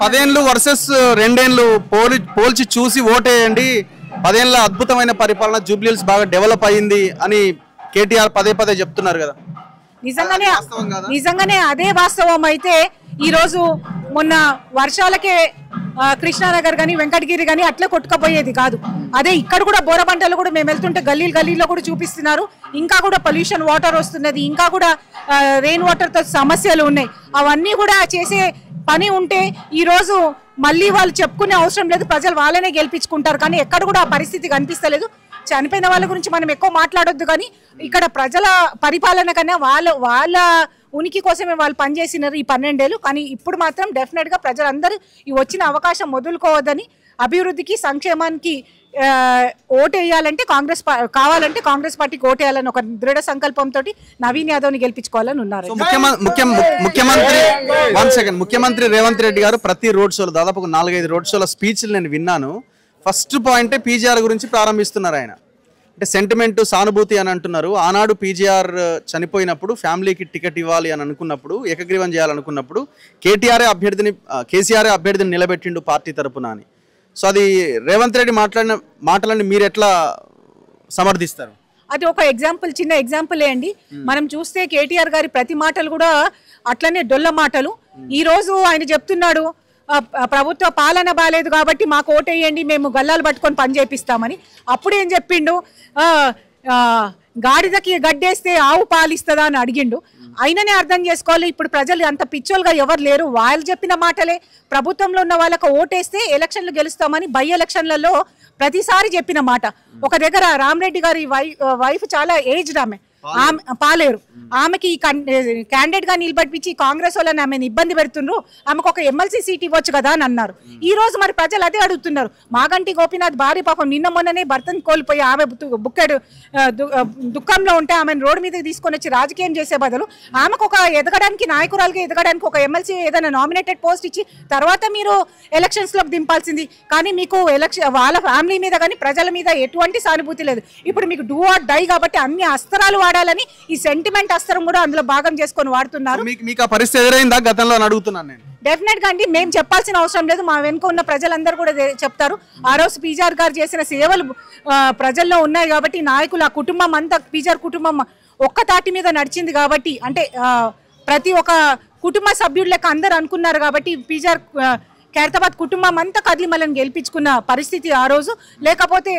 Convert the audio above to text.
10 ఏళ్ళు వర్సెస్ 2 ఏళ్ళు పోల్చి చూసి ఓటేయండి, 10 ఏళ్ళ అద్భుతమైన పరిపాలన జూబ్లీహిల్స్ బాగా డెవలప్ అయ్యింది అని కేటీఆర్ పదే చెప్తున్నారు కదా. నిజంగానే అదే వాస్తవం అయితే ఈ రోజు మొన్న వర్షాలకే కృష్ణానగర్ గాని వెంకటగిరి గాని అట్లా కొట్టుకపోయేది కాదు. అదే ఇక్కడ కూడా బోరబంటలు కూడా మేము వెళ్తుంటే గల్లీలో కూడా చూపిస్తున్నారు. ఇంకా కూడా పొల్యూషన్ వాటర్ వస్తున్నది, ఇంకా కూడా రెయిన్ వాటర్ తో సమస్యలు ఉన్నాయి. అవన్నీ కూడా చేసే పని ఉంటే ఈ రోజు మళ్ళీ వాళ్ళు చెప్పుకునే అవసరం లేదు, ప్రజలు వాళ్ళనే గెలిపించుకుంటారు. కానీ ఎక్కడ కూడా ఆ పరిస్థితి కనిపిస్తలేదు. చనిపోయిన వాళ్ళ గురించి మనం ఎక్కువ మాట్లాడొద్దు, కానీ ఇక్కడ ప్రజల పరిపాలన కన్నా వాళ్ళ ఉనికి కోసమే వాళ్ళు పనిచేసినారు ఈ 12 ఏళ్ళు. కానీ ఇప్పుడు మాత్రం డెఫినెట్ గా ప్రజలందరూ ఈ వచ్చిన అవకాశం వదులుకోవద్దని, అభివృద్ధికి సంక్షేమానికి ఓటేయాలంటే కావాలంటే కాంగ్రెస్ పార్టీకి ఓటేయాలని ఒక దృఢ సంకల్పంతో నవీన్ యాదవ్ ని గెలిపించుకోవాలని ఉన్నారు. ముఖ్యమంత్రి రేవంత్ రెడ్డి గారు ప్రతి రోడ్ షోలో దాదాపు 4-5 రోడ్ షోల స్పీచ్లు నేను విన్నాను. ఫస్ట్ పాయింటే పీజీఆర్ గురించి ప్రారంభిస్తున్నారు ఆయన. అంటే సెంటిమెంట్ సానుభూతి అని అంటున్నారు. ఆనాడు పీజీఆర్ చనిపోయినప్పుడు ఫ్యామిలీకి టికెట్ ఇవ్వాలి అని అనుకున్నప్పుడు, ఏకగ్రీవం చేయాలనుకున్నప్పుడు కేసీఆర్ అభ్యర్థిని నిలబెట్టిండు పార్టీ తరపున అని. సో అది రేవంత్ రెడ్డి మాట్లాడిన మాటలని మీరు ఎట్లా సమర్థిస్తారు? అది ఒక చిన్న ఎగ్జాంపులే అండి. మనం చూస్తే కేటీఆర్ గారి ప్రతి మాటలు కూడా అట్లనే డొల్ల మాటలు. ఈ రోజు ఆయన చెప్తున్నాడు ప్రభుత్వ పాలన బాలేదు కాబట్టి మాకు ఓటేయండి, మేము గల్లాలు పట్టుకొని పని చేపిస్తామని. అప్పుడు ఏం చెప్పిండు, గాడిదకి గడ్డేస్తే ఆవు పాలిస్తుందా అని అడిగిండు. అయిననే అర్థం చేసుకోవాలి, ఇప్పుడు ప్రజలు అంత పిచ్చోలుగా ఎవరు లేరు. వాళ్ళు చెప్పిన మాటలే ప్రభుత్వంలో ఉన్న వాళ్ళకు ఓటేస్తే ఎలక్షన్లు గెలుస్తామని బై ఎలక్షన్లలో ప్రతిసారి చెప్పిన మాట. ఒక దగ్గర రామరెడ్డి గారి వైఫ్ చాలా ఏజ్డ్ ఆమె పాలేరు, ఆమెకి క్యాండిడేట్ గా నిలబడిపించి కాంగ్రెస్ వాళ్ళని ఆమెను ఇబ్బంది పెడుతుండ్రు, ఆమెకు ఒక ఎమ్మెల్సీ సీట్ ఇవ్వచ్చు కదా అని అన్నారు. ఈ రోజు మరి ప్రజలు అదే అడుగుతున్నారు. మాగంటి గోపీనాథ్ భార్య పాపం నిన్న మొన్ననే భర్తను కోల్పోయి ఆమె బుక్కెడు దుఃఖంలో ఉంటే ఆమెను రోడ్డు మీదకి తీసుకొని వచ్చి రాజకీయం చేసే బదులు ఆమెకు ఒక ఎదగడానికి, నాయకురాలుగా ఎదగడానికి ఒక ఎమ్మెల్సీ ఏదైనా నామినేటెడ్ పోస్ట్ ఇచ్చి తర్వాత మీరు ఎలక్షన్స్ లోకి దింపాల్సింది. కానీ మీకు వాళ్ళ ఫ్యామిలీ మీద కానీ ప్రజల మీద ఎటువంటి సానుభూతి లేదు. ఇప్పుడు మీకు డూ ఆర్ డై కాబట్టి అన్ని అస్త్రాలు వాడాలని ఈ సెంటిమెంట్ అస్త్రం కూడా అందులో భాగం చేసుకొని వాడుతున్నారు. మీకు ఆ పరిస్థితి ఎదురైందా గతంలో అని అడుగుతున్నాను నేను. డెఫినెట్ గా అండి, మేము చెప్పాల్సిన అవసరం లేదు, మా వెనుక ఉన్న ప్రజలందరూ కూడా చెప్తారు. ఆ రోజు పీజీఆర్ గారు చేసిన సేవలు ప్రజల్లో ఉన్నాయి కాబట్టి, నాయకులు ఆ కుటుంబం అంతా పీజీఆర్ కుటుంబం ఒక్క తాటి మీద నడిచింది కాబట్టి, అంటే ప్రతి ఒక్క కుటుంబ సభ్యుడు లెక్క అందరు అనుకున్నారు కాబట్టి పీజీఆర్ ఖైరతాబాద్ కుటుంబం అంతా కదిలి మనల్ని గెలిపించుకున్న పరిస్థితి ఆ రోజు. లేకపోతే